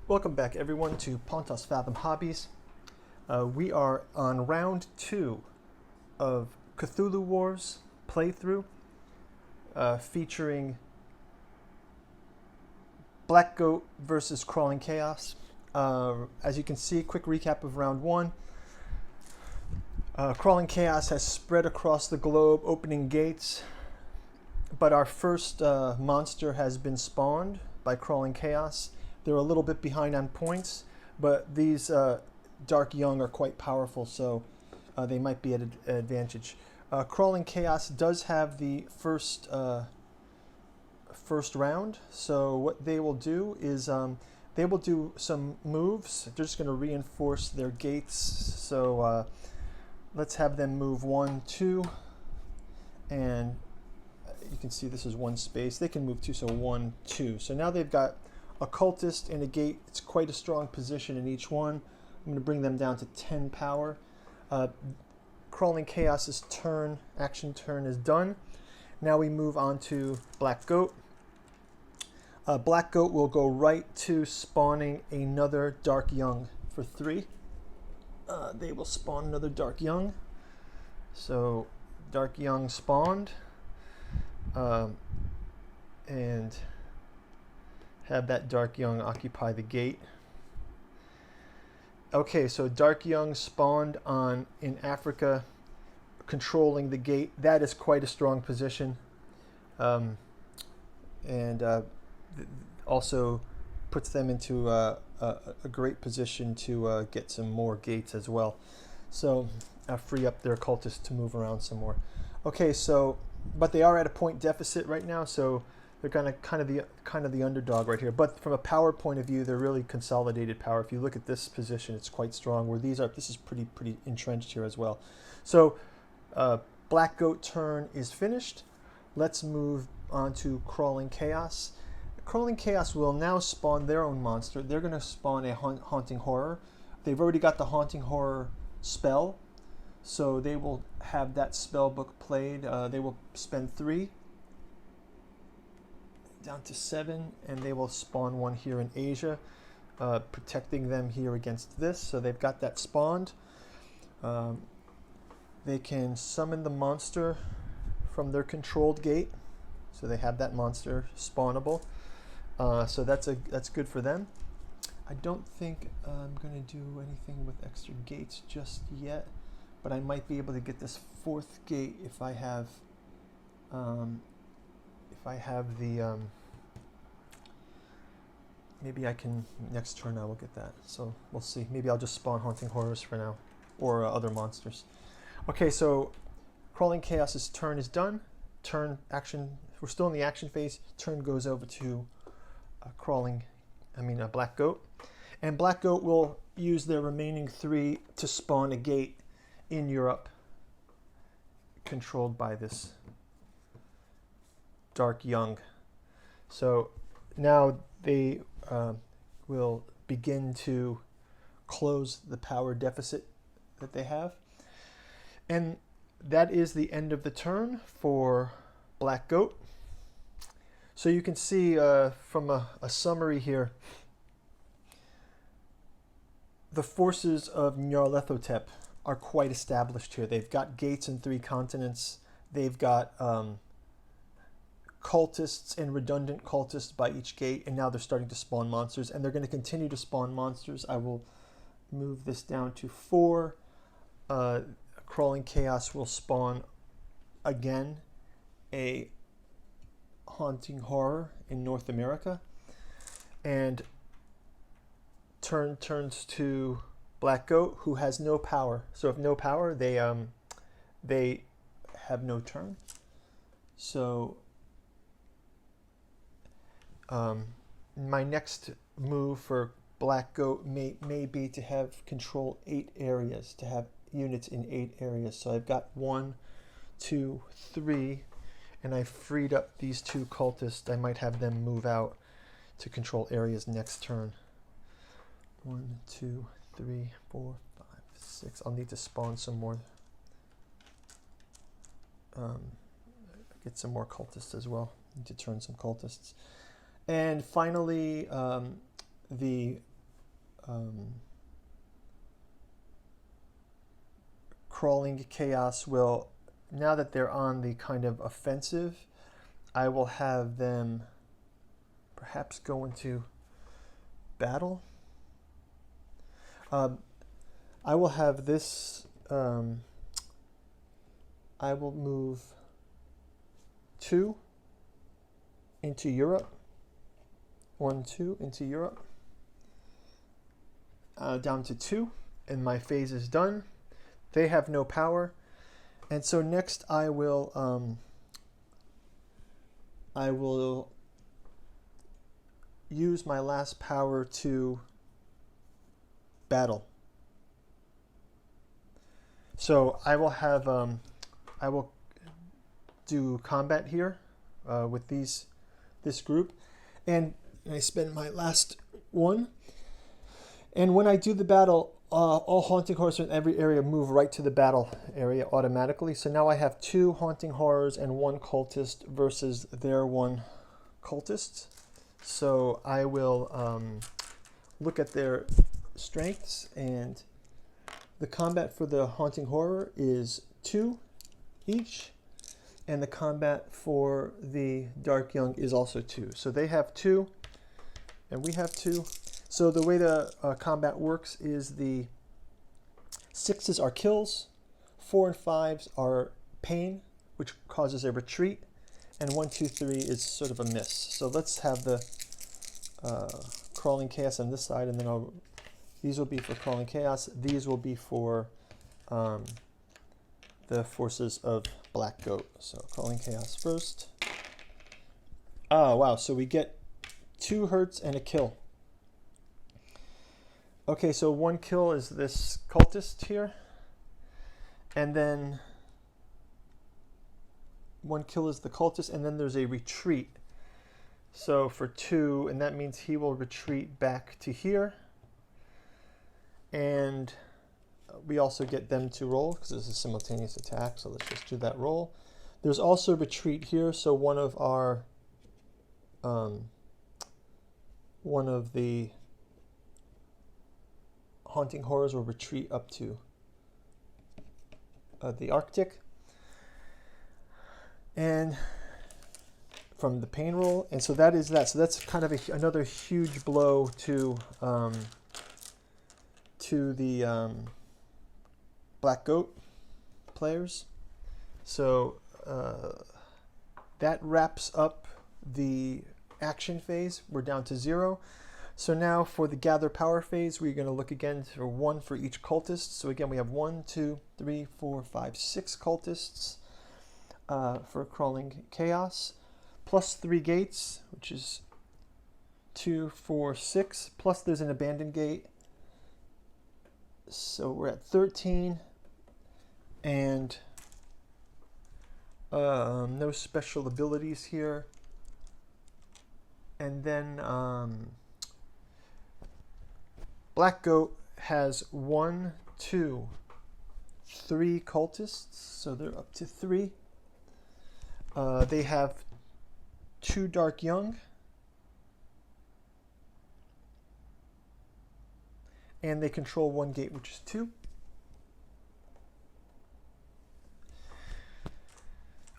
Welcome back everyone to Pontos Fathom Hobbies. We are on round 2 of Cthulhu Wars playthrough featuring Black Goat versus Crawling Chaos. As you can see, quick recap of round 1. Crawling Chaos has spread across the globe, opening gates, but our first monster has been spawned by Crawling Chaos. They're a little bit behind on points, but these Dark Young are quite powerful, so they might be at an advantage. Crawling Chaos does have the first round, so what they will do is they will do some moves. They're just going to reinforce their gates, so let's have them move 1, 2, and you can see this is one space. They can move 2, so 1, 2. So now they've got a cultist and a gate. It's quite a strong position in each one. I'm going to bring them down to 10 power. Crawling Chaos's action turn is done. Now we move on to Black Goat. Black Goat will go right to spawning another Dark Young for 3. They will spawn another Dark Young. So Dark Young spawned. And have that Dark Young occupy the gate. Okay, so Dark Young spawned in Africa, controlling the gate. That is quite a strong position, and also puts them into a great position to get some more gates as well. So free up their cultists to move around some more. Okay, so but they are at a point deficit right now, so they're kind of the underdog right here. But from a power point of view, they're really consolidated power. If you look at this position, it's quite strong. Where this is pretty entrenched here as well. So Black Goat turn is finished. Let's move on to Crawling Chaos. Crawling Chaos will now spawn their own monster. They're going to spawn a Haunting Horror. They've already got the Haunting Horror spell, so they will have that spell book played. They will spend 3. Down to 7, and they will spawn one here in Asia, protecting them here against this. So they've got that spawned. They can summon the monster from their controlled gate, so they have that monster spawnable. So that's good for them. I don't think I'm going to do anything with extra gates just yet, but I might be able to get this 4th gate if I have the maybe I can, next turn I will get that, so we'll see. Maybe I'll just spawn Haunting Horrors for now, or other monsters. Okay, so Crawling Chaos's turn is done. Turn action, we're still in the action phase. Turn goes over to Black Goat, and Black Goat will use their remaining 3 to spawn a gate in Europe controlled by this Dark Young. So now they will begin to close the power deficit that they have. And that is the end of the turn for Black Goat. So you can see from a summary here, the forces of Nyarlethotep are quite established here. They've got gates in 3 continents. They've got cultists and redundant cultists by each gate, and now they're starting to spawn monsters, and they're going to continue to spawn monsters. I will move this down to 4. Crawling Chaos will spawn again a Haunting Horror in North America, and turns to Black Goat, who has no power. So if no power, they have no turn. So my next move for Black Goat may be to have control 8 areas, to have units in 8 areas. So I've got 1, 2, 3, and I freed up these 2 cultists. I might have them move out to control areas next turn. 1, 2, 3, 4, 5, 6. I'll need to spawn some more. Get some more cultists as well. Need to turn some cultists. And finally, the Crawling Chaos will, now that they're on the kind of offensive, I will have them perhaps go into battle. I will have this, I will move 2 into Europe. 1, 2 into Europe. Down to 2, and my phase is done. They have no power. And so next I will use my last power to battle. So I will have I will do combat here with this group, and I spend my last one. And when I do the battle, all haunting horrors in every area move right to the battle area automatically. So now I have 2 haunting horrors and 1 cultist versus their 1 cultist. So I will look at their strengths, and the combat for the haunting horror is 2 each, and the combat for the dark young is also 2. So they have 2 and we have 2. So the way the combat works is the 6s are kills, 4 and 5s are pain, which causes a retreat, and 1, 2, 3 is sort of a miss. So let's have the Crawling Chaos on this side, and then these will be for Crawling Chaos. These will be for the forces of Black Goat. So Crawling Chaos first. Oh, wow. So we get 2 hurts and a kill. Okay, so 1 kill is this cultist here. And then 1 kill is the cultist, and then there's a retreat. So for 2, and that means he will retreat back to here. And we also get them to roll because this is a simultaneous attack. So let's just do that roll. There's also retreat here. So one of the haunting horrors will retreat up to the Arctic, and from the pain roll. And so that is that. So that's kind of another huge blow to the Black Goat players. So that wraps up the action phase. We're down to 0. So now for the gather power phase, we're going to look again for 1 for each cultist. So again, we have 1, 2, 3, 4, 5, 6 cultists for Crawling Chaos, plus 3 gates, which is 2, 4, 6, plus there's an abandoned gate. So we're at 13, and no special abilities here. And then Black Goat has 1, 2, 3 cultists, so they're up to 3. They have 2 dark young, and they control 1 gate, which is 2.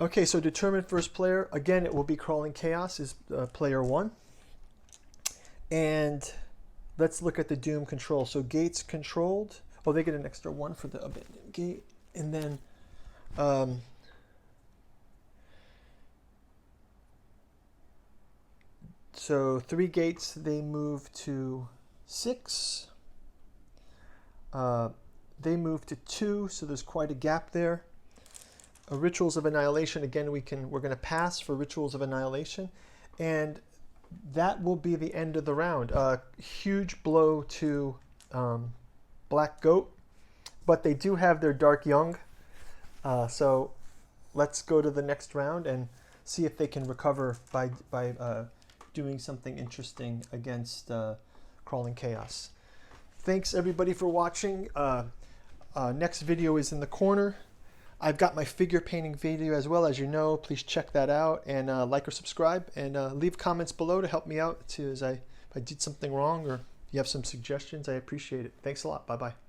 Okay, so determine first player. Again, it will be Crawling Chaos is player 1. And let's look at the Doom control. So gates controlled. Oh, they get an extra 1 for the abandoned gate. And then so 3 gates, they move to 6. They move to 2, so there's quite a gap there. Rituals of Annihilation, again, we're going to pass for Rituals of Annihilation, and that will be the end of the round. Huge blow to Black Goat, but they do have their Dark Young, so let's go to the next round and see if they can recover by doing something interesting against Crawling Chaos. Thanks everybody for watching. Next video is in the corner. I've got my figure painting video as well, as you know. Please check that out, and like or subscribe, and leave comments below to help me out if I did something wrong or you have some suggestions, I appreciate it. Thanks a lot. Bye-bye.